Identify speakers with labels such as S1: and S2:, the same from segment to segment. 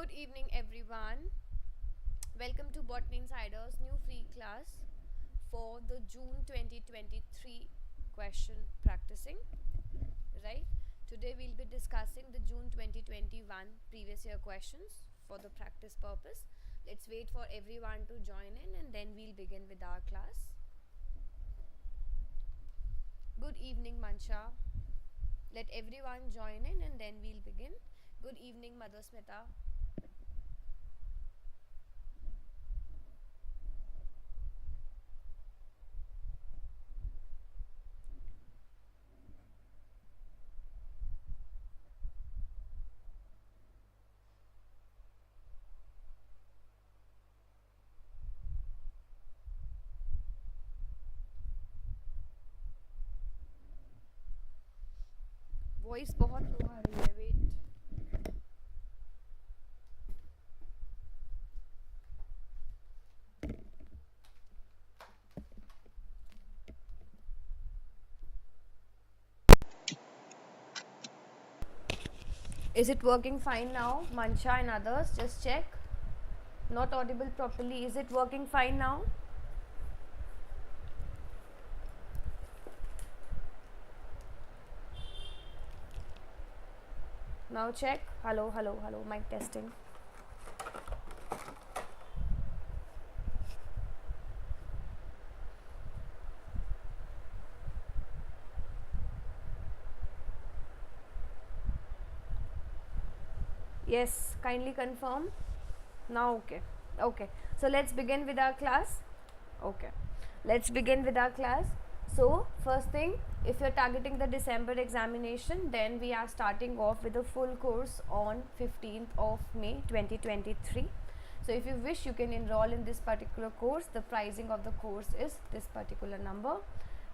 S1: Good evening, everyone. Welcome to Botany Insider's new free class for the June 2023 question practicing. Right? Today we'll be discussing the June 2021 previous year questions for the practice purpose. Let's wait for everyone to join in and then we'll begin with our class. Good evening, Mancha. Let everyone join in and then we'll begin. Good evening, Madhusmita. Voice बहुत लो आ रही है wait Is it working fine now? Mancha and others, just check. Not audible properly. Is it working fine now? Now check. Hello, hello, hello. Mic testing. Yes, kindly confirm. Now okay. Okay. So let's begin with our class. Okay. Let's begin with our class. So first thing, if you're targeting the December examination, then we are starting off with a full course on 15th of May 2023. So if you wish, you can enroll in this particular course. The pricing of the course is this particular number,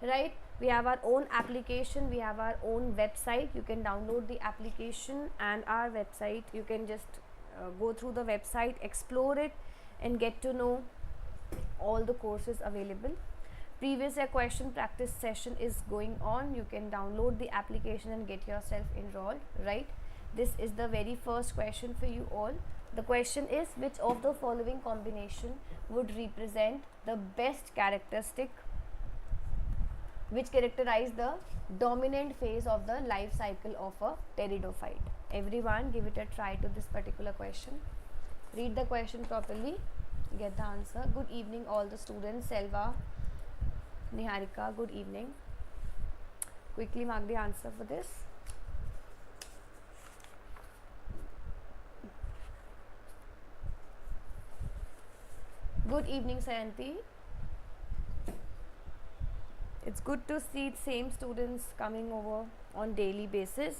S1: right? We have our own application, we have our own website. You can download the application and our website. You can just go through the website, explore it and get to know all the courses available. Previous year question practice session is going on. You can download the application and get yourself enrolled, right? This is the very first question for you all. The question is, which of the following combination would represent the best characteristic which characterize the dominant phase of the life cycle of a pteridophyte? Everyone give it a try to this particular question. Read the question properly, get the answer. Good evening all the students. Selva, Niharika, good evening. Quickly mark the answer for this. Good evening, Sayanti. It's good to see same students coming over on daily basis.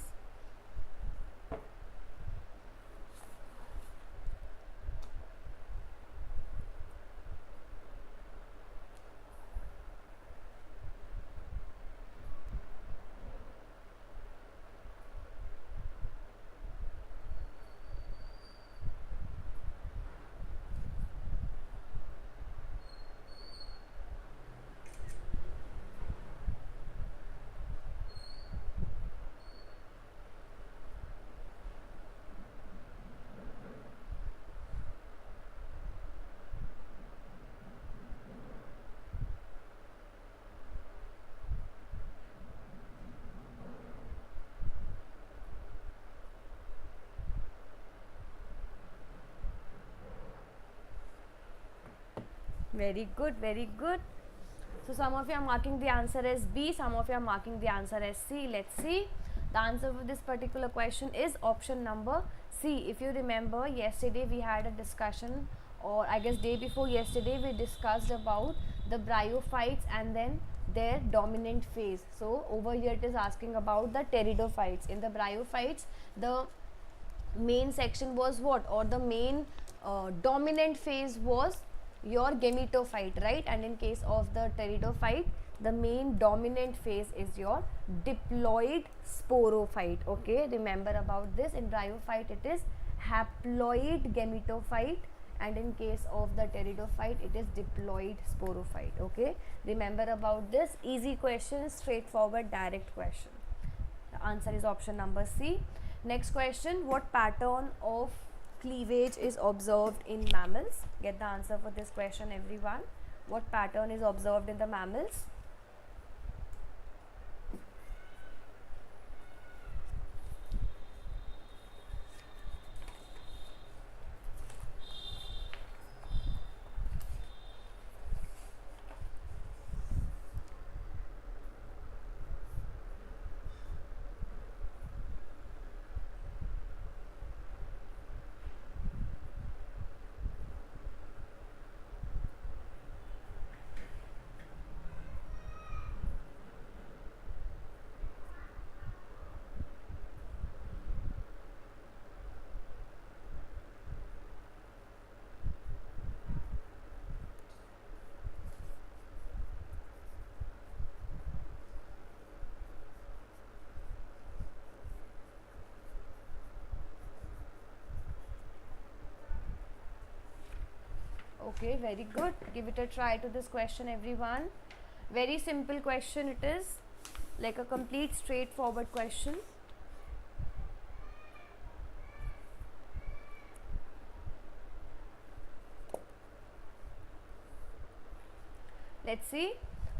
S1: Very good, very good. So some of you are marking the answer as B, some of you are marking the answer as C. Let's see. The answer for this particular question is option number C. If you remember, yesterday we had a discussion, or I guess day before yesterday we discussed about the bryophytes and then their dominant phase. So over here it is asking about the pteridophytes. In the bryophytes, the main section was what, or the main dominant phase was your gametophyte, right? And in case of the pteridophyte, the main dominant phase is your diploid sporophyte. Okay, remember about this. In bryophyte it is haploid gametophyte, and in case of the pteridophyte it is diploid sporophyte. Okay, remember about this. Easy question, straightforward, direct question. The answer is option number C. Next question, what pattern of cleavage is observed in mammals? Get the answer for this question, everyone. What pattern is observed in the mammals? Okay, very good. Give it a try to this question, everyone. Very simple question it is, like a complete straightforward question. Let's see.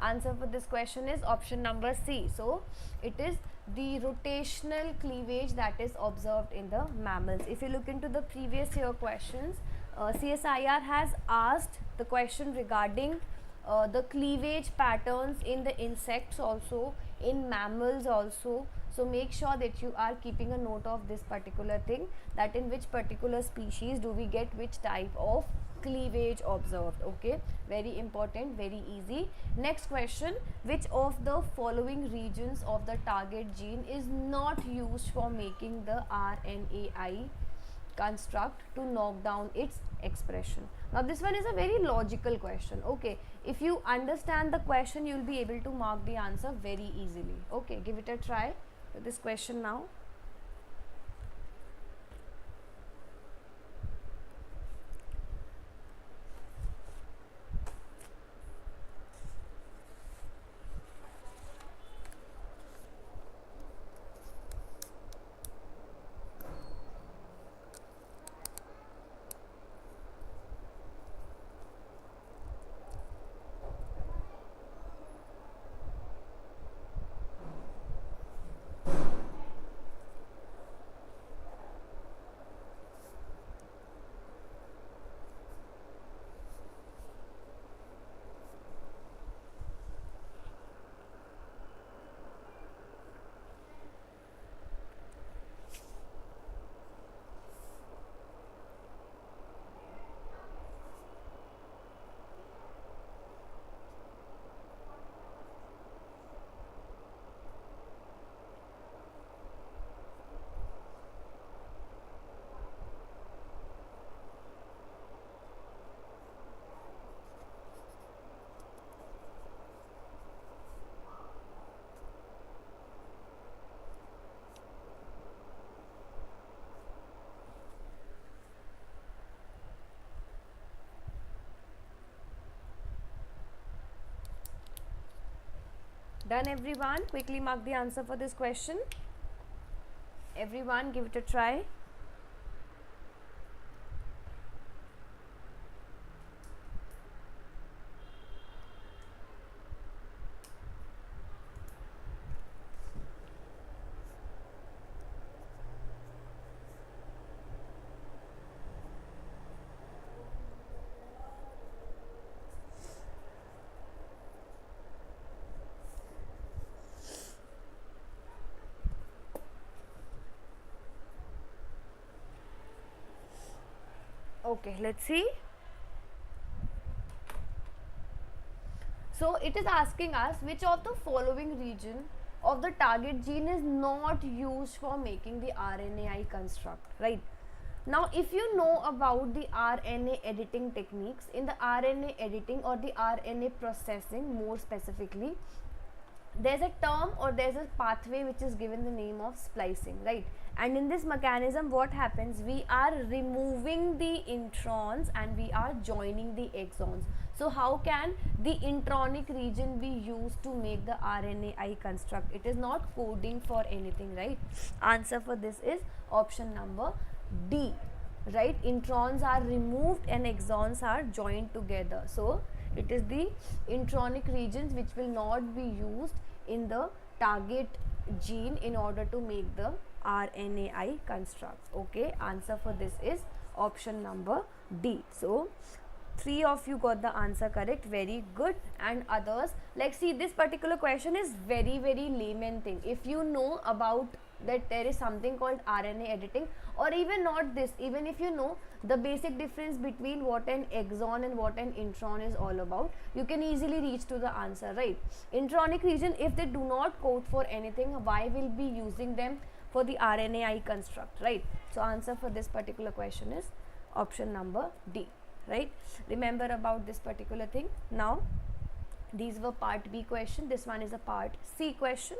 S1: Answer for this question is option number C. So it is the rotational cleavage that is observed in the mammals. If you look into the previous year questions, CSIR has asked the question regarding the cleavage patterns in the insects also, in mammals also. So make sure that you are keeping a note of this particular thing, that in which particular species do we get which type of cleavage observed. Okay, very important, very easy. Next question, which of the following regions of the target gene is not used for making the RNAi construct to knock down its expression? Now this one is a very logical question. Okay, if you understand the question, you will be able to mark the answer very easily. Okay, give it a try to this question now. Done, everyone? Quickly mark the answer for this question. Everyone, give it a try. Okay, let's see. So it is asking us which of the following region of the target gene is not used for making the RNAi construct, right? Now, if you know about the RNA editing techniques, in the RNA editing or the RNA processing more specifically, there's a term or there's a pathway which is given the name of splicing, right? And in this mechanism, what happens? We are removing the introns and we are joining the exons. So how can the intronic region be used to make the RNAi construct? It is not coding for anything, right? Answer for this is option number D. right? Introns are removed and exons are joined together. So it is the intronic regions which will not be used in the target gene in order to make the RNAi constructs. Okay, answer for this is option number D. So 3 of you got the answer correct, very good. And others, like, see, this particular question is very layman thing. If you know about that there is something called RNA editing, or even not this, even if you know the basic difference between what an exon and what an intron is all about, you can easily reach to the answer, right? Intronic region, if they do not code for anything, why will be using them for the RNAi construct, right? So answer for this particular question is option number D, right? Remember about this particular thing. Now these were part B question, this one is a part C question.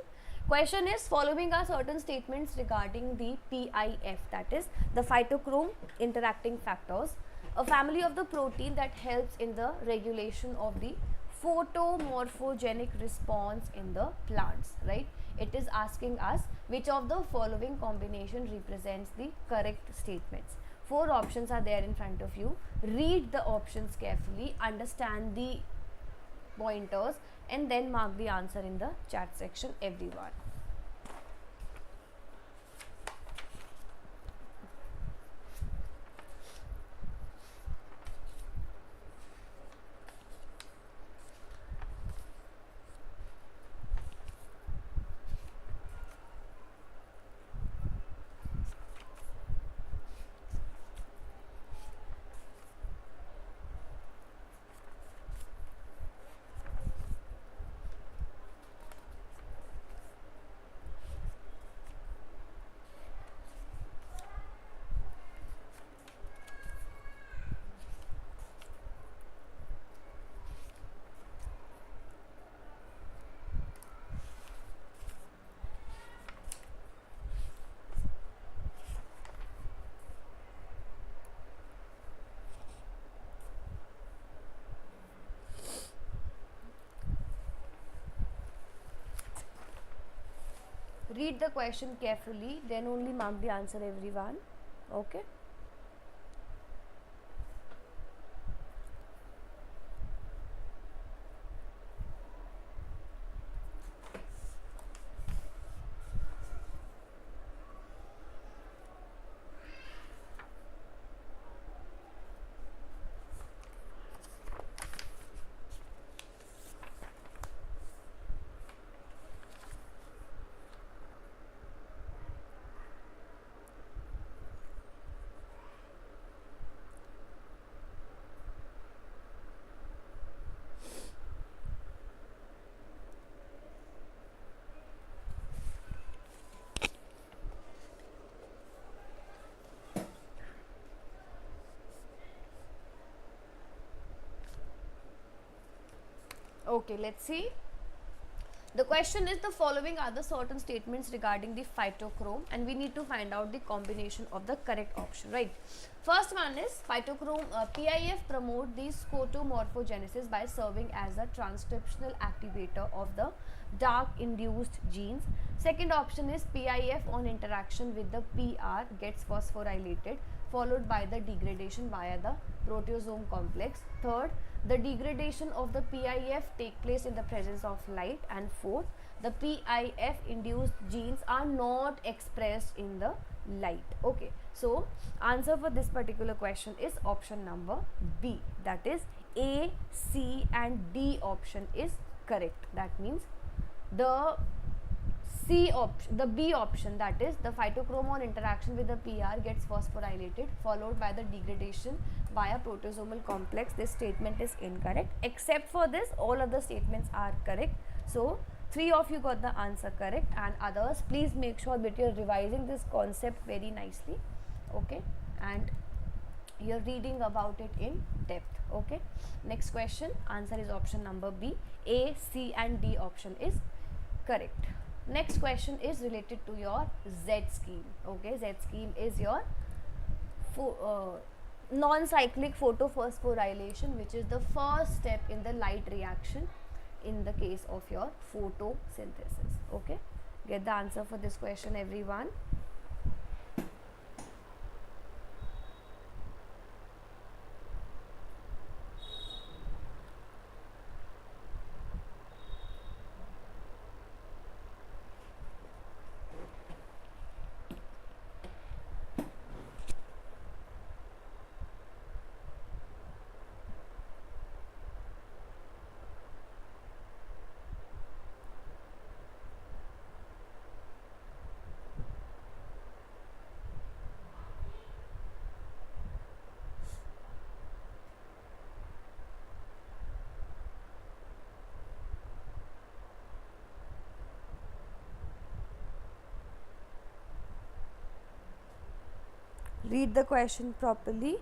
S1: Question is, following are certain statements regarding the PIF, that is the phytochrome interacting factors, a family of the protein that helps in the regulation of the photomorphogenic response in the plants, right? It is asking us which of the following combination represents the correct statements. 4 options are there in front of you. Read the options carefully, understand the pointers, and then mark the answer in the chat section, everyone. Read the question carefully, then only mark the answer, everyone. Okay. Okay, let's see. The question is, the following are the certain statements regarding the phytochrome, and we need to find out the combination of the correct option, right? First one is phytochrome, PIF promote the scotomorphogenesis by serving as a transcriptional activator of the dark induced genes. Second option is PIF on interaction with the PR gets phosphorylated, followed by the degradation via the proteasome complex. Third, the degradation of the PIF take place in the presence of light. And fourth, the PIF induced genes are not expressed in the light. Okay, so answer for this particular question is option number B, that is A, C and D option is correct. That means the B option, that is the phytochrome on interaction with the PR gets phosphorylated, followed by the degradation via proteasomal complex. This statement is incorrect. Except for this, all other statements are correct. So 3 of you got the answer correct, and others, please make sure that you're revising this concept very nicely, okay, and you're reading about it in depth. Okay, next question, answer is option number B. A, C and D option is correct. Next question is related to your Z scheme. Okay, Z scheme is your non-cyclic photophosphorylation, which is the first step in the light reaction in the case of your photosynthesis. Okay, get the answer for this question, everyone. Read the question properly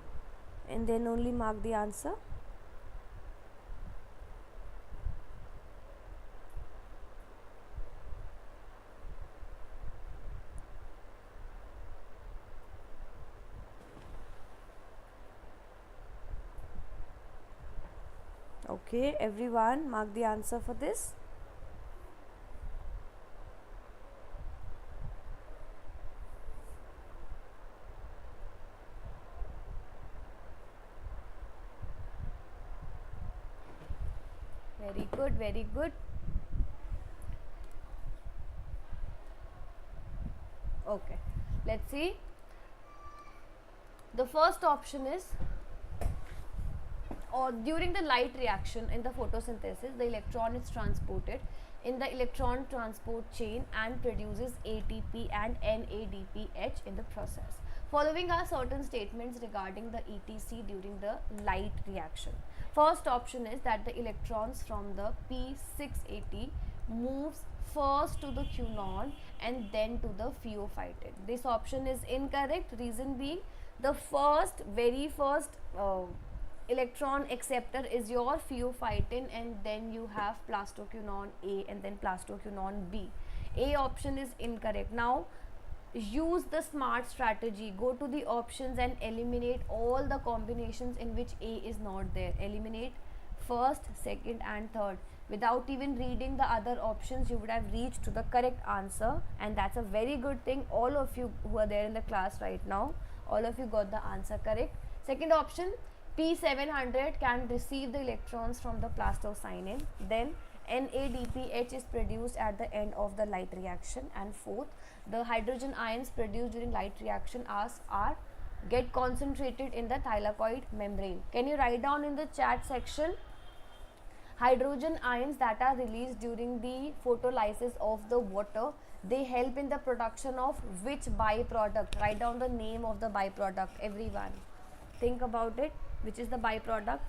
S1: and then only mark the answer. Okay, everyone, mark the answer for this. Very good, very good. Okay, let's see. The first option is, or during the light reaction in the photosynthesis, the electron is transported in the electron transport chain and produces ATP and NADPH in the process. Following are certain statements regarding the ETC during the light reaction. First option is that the electrons from the P680 moves first to the quinone and then to the pheophytin. This option is incorrect. Reason being, the very first electron acceptor is your pheophytin, and then you have plastoquinone A and then plastoquinone B. A option is incorrect. Now use the smart strategy. Go to the options and eliminate all the combinations in which A is not there. Eliminate first, second and third. Without even reading the other options, you would have reached to the correct answer, and that's a very good thing. All of you who are there in the class right now, all of you got the answer correct. Second option, P700 can receive the electrons from the plastocyanin. Then NADPH is produced at the end of the light reaction. And fourth, the hydrogen ions produced during light reaction are get concentrated in the thylakoid membrane. Can you write down in the chat section hydrogen ions that are released during the photolysis of the water? They help in the production of which byproduct? Write down the name of the byproduct, everyone. Think about it. Which is the byproduct?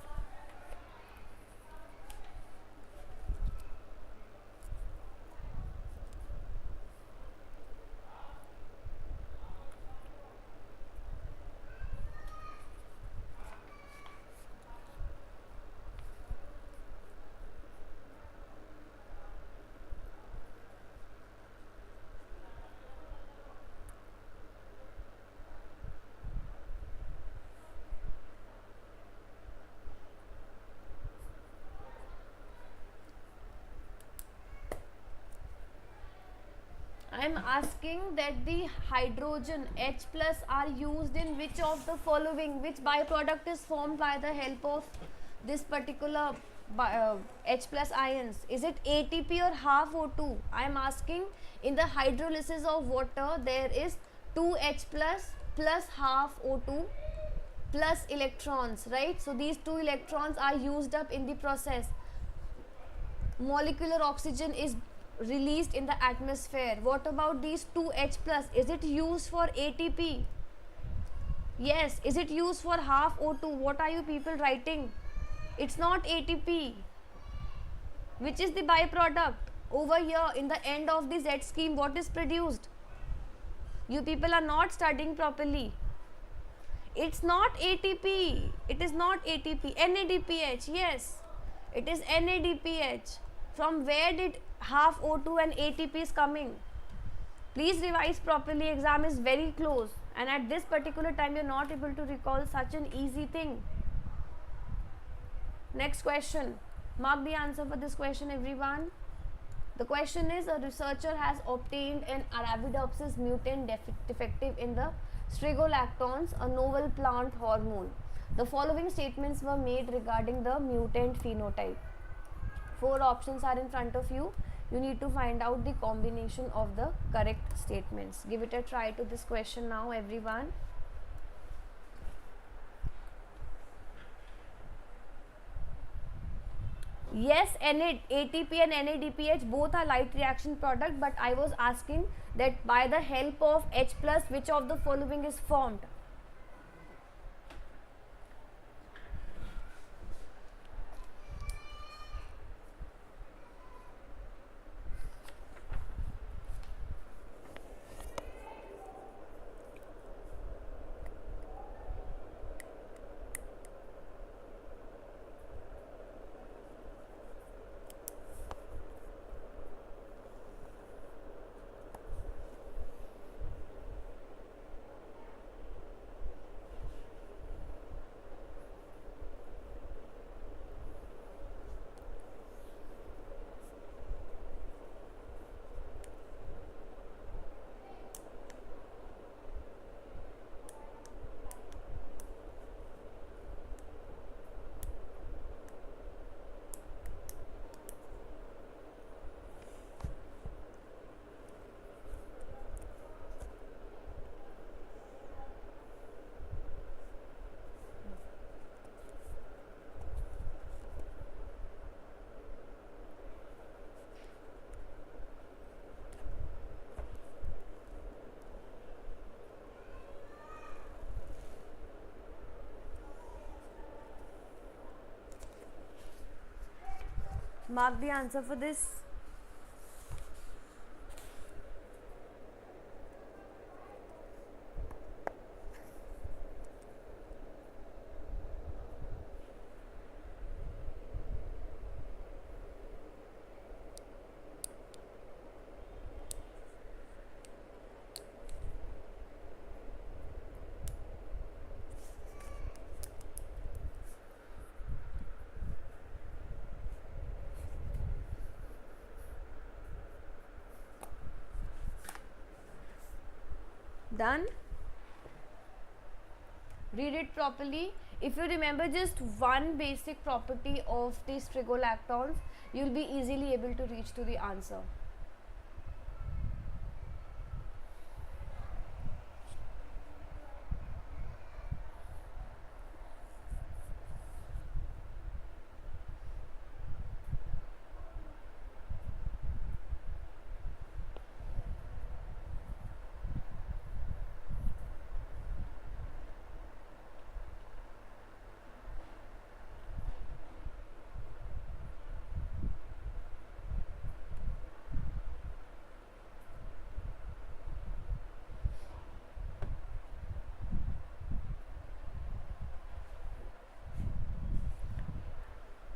S1: I am asking that the hydrogen H plus are used in which of the following? Which byproduct is formed by the help of this particular H plus ions? Is it ATP or half O2? I am asking. In the hydrolysis of water, there is 2H plus half O2 plus electrons, right? So these two electrons are used up in the process. Molecular oxygen is released in the atmosphere. What about these 2H plus? Is it used for ATP? Yes. Is it used for half O2? What are you people writing? It's not ATP. Which is the byproduct? Over here in the end of the Z scheme, what is produced? You people are not studying properly. It's not ATP. It is not ATP. NADPH. Yes. It is NADPH. From where did half O2 and ATP is coming? Please revise properly. Exam is very close, and at this particular time you are not able to recall such an easy thing. Next question. Mark the answer for this question, everyone. The question is, a researcher has obtained an Arabidopsis mutant defective in the strigolactons, a novel plant hormone. The following statements were made regarding the mutant phenotype. 4 options are in front of you. You need to find out the combination of the correct statements. Give it a try to this question now, everyone. Yes, ATP and NADPH both are light reaction product, but I was asking that by the help of H plus, which of the following is formed? Mark the answer for this. Done? Read it properly. If you remember just one basic property of these trigolactones, you will be easily able to reach to the answer.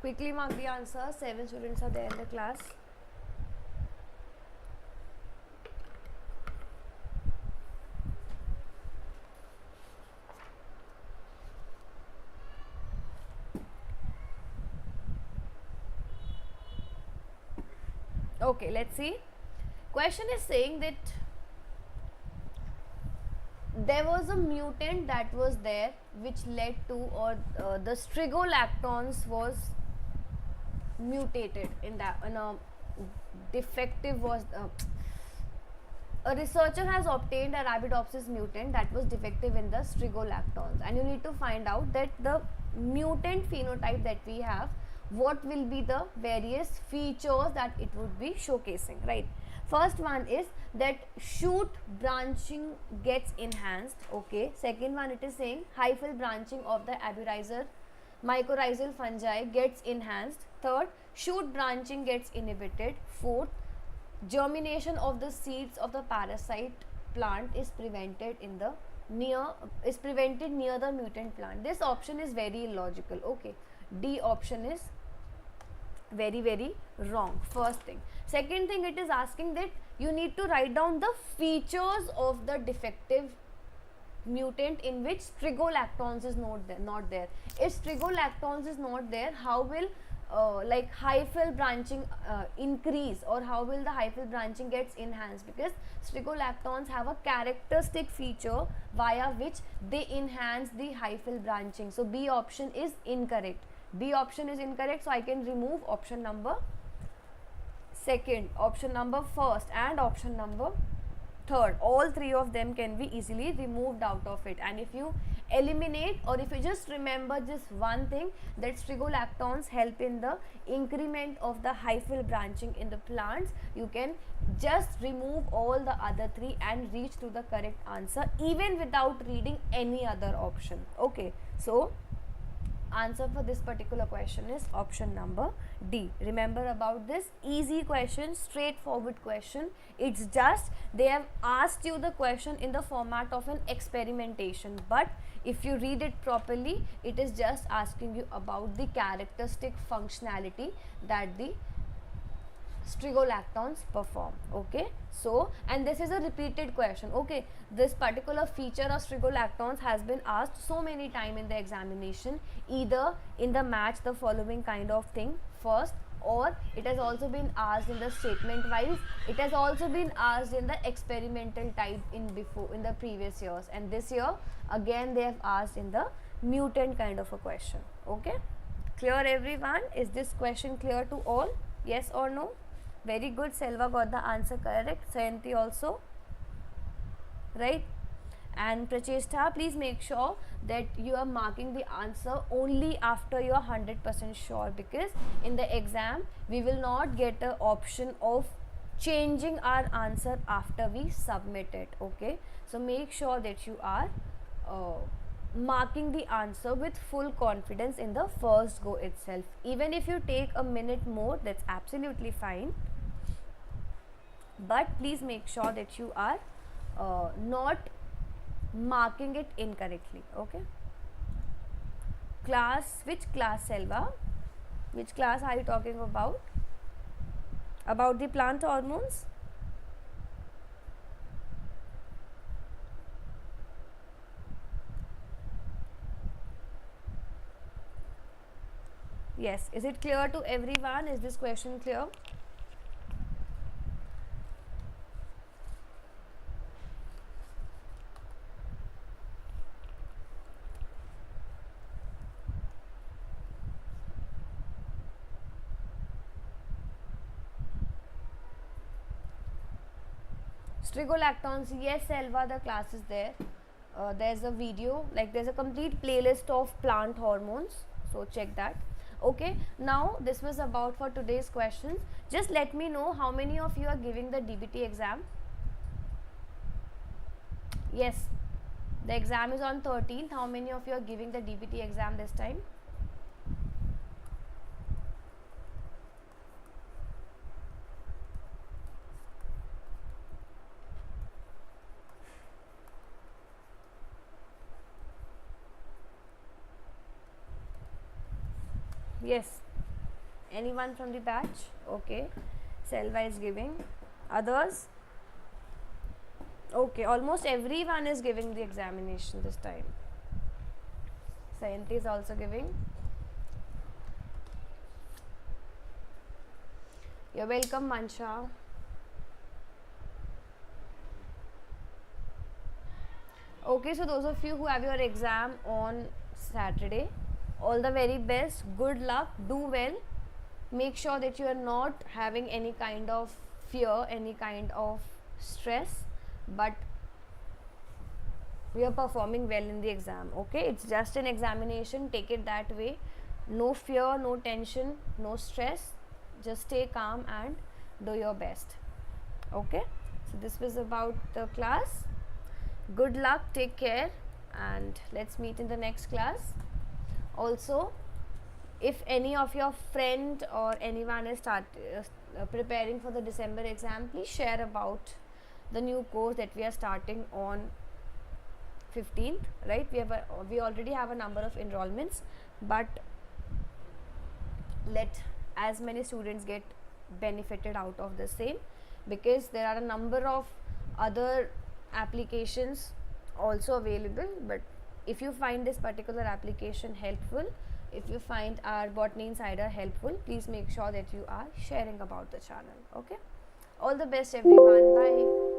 S1: Quickly mark the answer. 7 students are there in the class. Okay, let's see. Question is saying that there was a mutant that was there which led to, or the strigolactons was mutated in a defective was a researcher has obtained a Arabidopsis mutant that was defective in the strigolactons, and you need to find out that the mutant phenotype that we have, what will be the various features that it would be showcasing, right? First one is that shoot branching gets enhanced. Okay. Second one, it is saying hyphal branching of the aburrhizer mycorrhizal fungi gets enhanced. Third, shoot branching gets inhibited. Fourth, germination of the seeds of the parasite plant is prevented near the mutant plant. This option is very illogical. Okay. D option is very wrong. First thing. Second thing, it is asking that you need to write down the features of the defective mutant in which strigolactons is not there. If strigolactons is not there, how will like hyphal branching increase, or how will the hyphal branching gets enhanced? Because strigolactons have a characteristic feature via which they enhance the hyphal branching. So B option is incorrect. B option is incorrect, so I can remove option number second, option number first, and option number third. All three of them can be easily removed out of it. And if you eliminate, or if you just remember just one thing, that strigolactons help in the increment of the hyphal branching in the plants, you can just remove all the other three and reach to the correct answer even without reading any other option. Okay, so answer for this particular question is option number D. Remember about this, easy question, straightforward question. It's just they have asked you the question in the format of an experimentation, but if you read it properly, it is just asking you about the characteristic functionality that the strigolactons perform. Okay, so, and this is a repeated question. Okay, this particular feature of strigolactons has been asked so many times in the examination, either in the match the following kind of thing first, or it has also been asked in the statement wise, it has also been asked in the experimental type in the previous years, and this year again they have asked in the mutant kind of a question. Okay, clear everyone? Is this question clear to all? Yes or no? Very good. Selva got the answer correct. Sayanti also, right? And Prachesta, please make sure that you are marking the answer only after you are 100% sure, because in the exam we will not get an option of changing our answer after we submit it. Okay, so make sure that you are marking the answer with full confidence in the first go itself. Even if you take a minute more, that's absolutely fine, but please make sure that you are not marking it incorrectly. Okay, class, which class, Selva? Which class are you talking about? About the plant hormones? Yes, is it clear to everyone? Is this question clear? Strigolactons, yes, Selva, the class is there. There's a video, like there's a complete playlist of plant hormones, so check that. Okay, now this was about for today's questions. Just let me know how many of you are giving the DBT exam. Yes, the exam is on 13th. How many of you are giving the DBT exam this time? Yes, anyone from the batch? Okay, Selva is giving. Others? Okay, almost everyone is giving the examination this time. Sayanti is also giving. You're welcome, Mansha. Okay, so those of you who have your exam on Saturday, all the very best, good luck, do well. Make sure that you are not having any kind of fear, any kind of stress, but we are performing well in the exam. Okay, it's just an examination, take it that way. No fear, no tension, no stress, just stay calm and do your best. Okay, so this was about the class. Good luck, take care, and let's meet in the next class. Also, if any of your friend or anyone is preparing for the December exam, please share about the new course that we are starting on 15th, right? We already have a number of enrollments, but let as many students get benefited out of the same, because there are a number of other applications also available. But if you find this particular application helpful, if you find our Botany Insider helpful, please make sure that you are sharing about the channel. Okay, all the best everyone, bye.